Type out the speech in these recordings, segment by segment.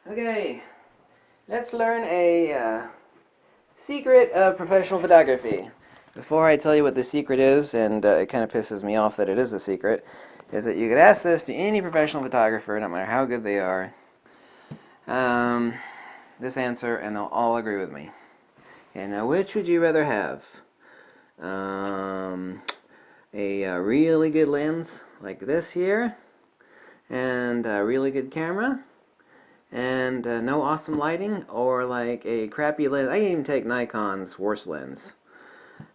Okay, let's learn a secret of professional photography. Before I tell you what the secret is, and it kind of pisses me off that it is a secret, is that you could ask this to any professional photographer, no matter how good they are, um, this answer, and they'll all agree with me. Okay, now which would you rather have? Um, a really good lens like this here, and a really good camera, and no awesome lighting, or like a crappy lens. I can even take Nikon's worst lens.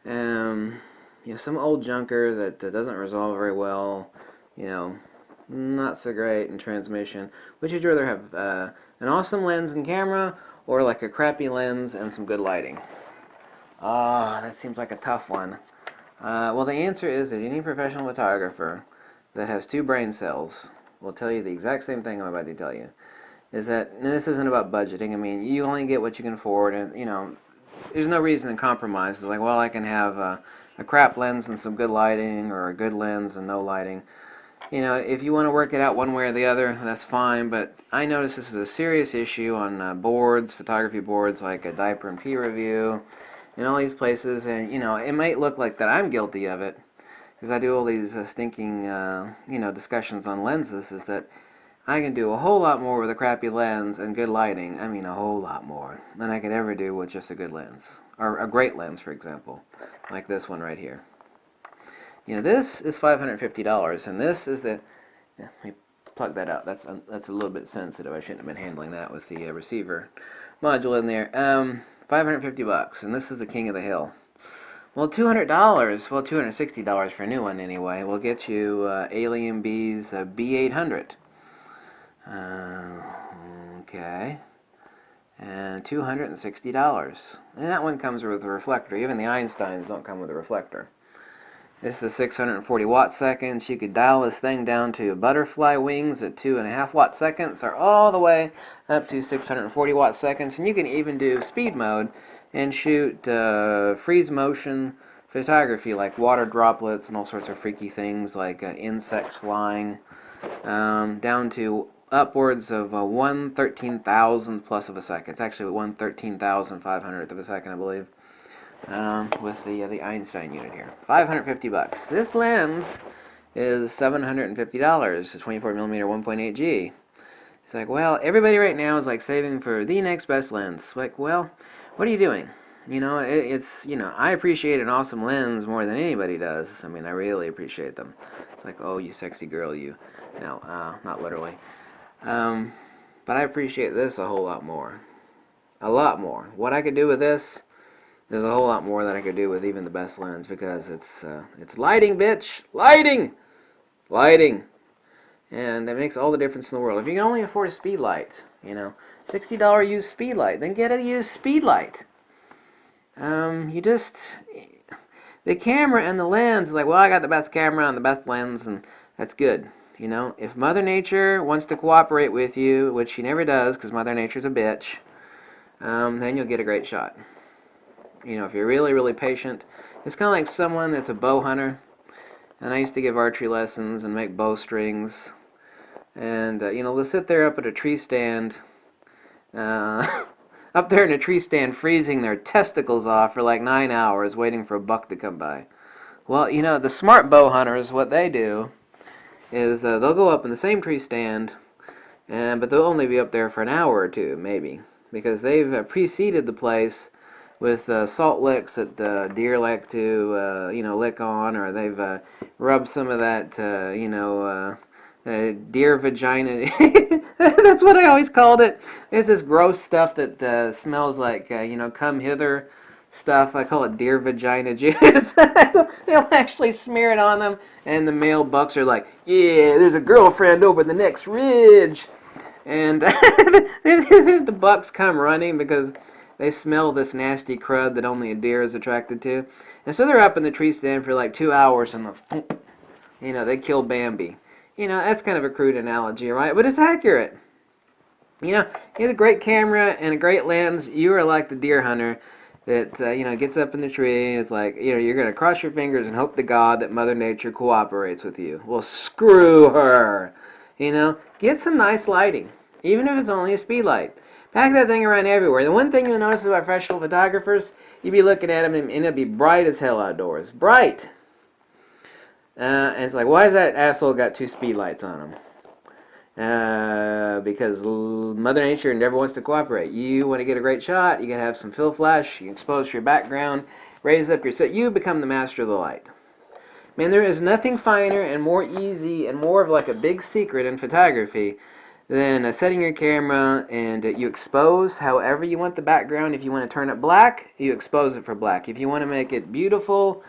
Um, some old junker that doesn't resolve very well. You know, not so great in transmission. Which would you rather have? An awesome lens and camera, or like a crappy lens and some good lighting? Ah, that seems like a tough one. Well, the answer is that any professional photographer that has two brain cells will tell you the exact same thing I'm about to tell you. Is that this isn't about budgeting. I mean, you only get what you can afford, and there's no reason to compromise. It's like, well, I can have a crap lens and some good lighting, or a good lens and no lighting. If you want to work it out one way or the other, that's fine. But I notice this is a serious issue on boards, photography boards like a Diaper and P Review, and all these places. And it might look like that I'm guilty of it, because I do all these stinking, discussions on lenses. Is that I can do a whole lot more with a crappy lens and good lighting. I mean, a whole lot more than I could ever do with just a good lens. Or a great lens, for example. Like this one right here. This is $550, and this is the... Yeah, let me plug that out. That's a little bit sensitive. I shouldn't have been handling that with the receiver module in there. $550, and this is the king of the hill. Well, $200, well, $260 for a new one anyway, will get you Alien B's B800. Okay. And $260. And that one comes with a reflector. Even the Einsteins don't come with a reflector. This is 640 watt seconds. You could dial this thing down to butterfly wings at 2.5 watt seconds, or all the way up to 640 watt seconds. And you can even do speed mode and shoot freeze motion photography, like water droplets and all sorts of freaky things, like insects flying, down to upwards of 1/13,000 plus of a second. It's actually 1/13,500th of a second, I believe, with the Einstein unit here. $550. This lens is $750. A 24 millimeter 1.8G. It's like, well, everybody right now is like saving for the next best lens. Like, well, what are you doing? I appreciate an awesome lens more than anybody does. I mean, I really appreciate them. It's like, oh, you sexy girl, you. No, not literally. But I appreciate this a whole lot more. A lot more. What I could do with this, there's a whole lot more than I could do with even the best lens, because it's lighting, bitch! Lighting! Lighting! And it makes all the difference in the world. If you can only afford a speed light, $60 used speed light, then get a used speed light. The camera and the lens is like, well, I got the best camera and the best lens, and that's good. If Mother Nature wants to cooperate with you, which she never does, because Mother Nature's a bitch, then you'll get a great shot. If you're really, really patient, it's kind of like someone that's a bow hunter. And I used to give archery lessons and make bowstrings. And, they'll sit there up at a tree stand, up there in a tree stand, freezing their testicles off for like 9 hours, waiting for a buck to come by. Well, the smart bow hunters, what they do is they'll go up in the same tree stand, but they'll only be up there for an hour or two, maybe, because they've preceded the place with salt licks that deer like to, lick on, or they've rubbed some of that, deer vagina. That's what I always called it. It's this gross stuff that smells like, come hither stuff. I call it deer vagina juice. They'll actually smear it on them, and the male bucks are like, yeah, there's a girlfriend over the next ridge. And the bucks come running because they smell this nasty crud that only a deer is attracted to. And so they're up in the tree stand for like 2 hours, and they kill Bambi. That's kind of a crude analogy, right? But it's accurate. You have a great camera and a great lens. You are like the deer hunter that, gets up in the tree. It's like, you're going to cross your fingers and hope to God that Mother Nature cooperates with you. Well, screw her. Get some nice lighting. even if it's only a speed light. Pack that thing around everywhere. The one thing you'll notice about professional photographers, you'll be looking at them and it'll be bright as hell outdoors. Bright! And it's like, why has that asshole got 2 speed lights on him? Because Mother Nature never wants to cooperate. You want to get a great shot, you gotta have some fill flash, you expose your background, raise up your set, you become the master of the light. Man, there is nothing finer and more easy and more of like a big secret in photography than setting your camera and you expose however you want the background. If you want to turn it black, you expose it for black. If you want to make it beautiful,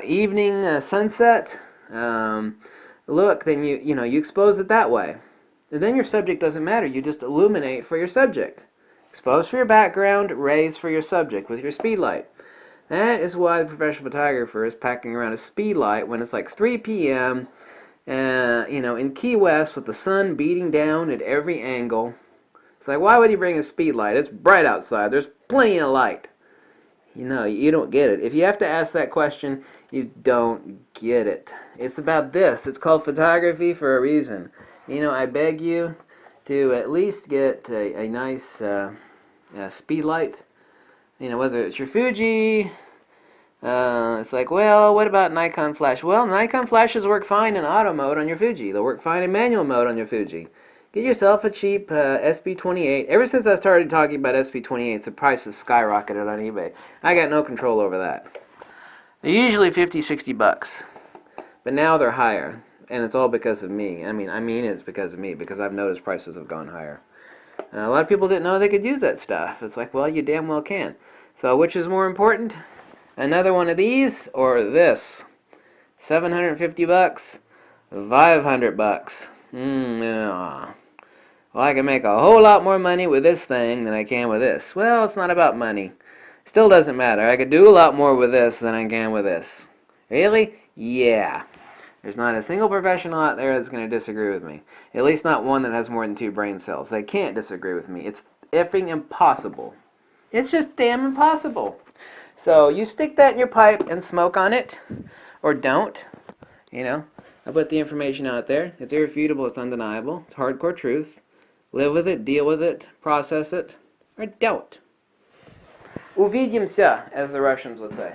evening sunset look, then you expose it that way. And then your subject doesn't matter. You just illuminate for your subject. Expose for your background, raise for your subject with your speed light. That is why the professional photographer is packing around a speed light when it's like 3 p.m. In Key West with the sun beating down at every angle. It's like, why would you bring a speed light? It's bright outside. There's plenty of light. You don't get it. If you have to ask that question, you don't get it. It's about this. It's called photography for a reason. I beg you to at least get a nice speed light. Whether it's your Fuji, it's like, well, what about Nikon flash? Well, Nikon flashes work fine in auto mode on your Fuji. They'll work fine in manual mode on your Fuji. Get yourself a cheap SP28. Ever since I started talking about SP28s, the price has skyrocketed on eBay. I got no control over that. They're usually 50, 60 bucks. But now they're higher. And it's all because of me. I mean it's because of me, because I've noticed prices have gone higher. A lot of people didn't know they could use that stuff. It's like, well, you damn well can. So which is more important? Another one of these or this? 750 bucks? 500 bucks? Yeah. Well, I can make a whole lot more money with this thing than I can with this. Well, it's not about money. Still doesn't matter. I could do a lot more with this than I can with this. Really? Yeah. There's not a single professional out there that's going to disagree with me. At least not one that has more than 2 brain cells. They can't disagree with me. It's effing impossible. It's just damn impossible. So you stick that in your pipe and smoke on it. Or don't. I put the information out there. It's irrefutable. It's undeniable. It's hardcore truth. Live with it. Deal with it. Process it. Or don't. Увидимся, as the Russians would say.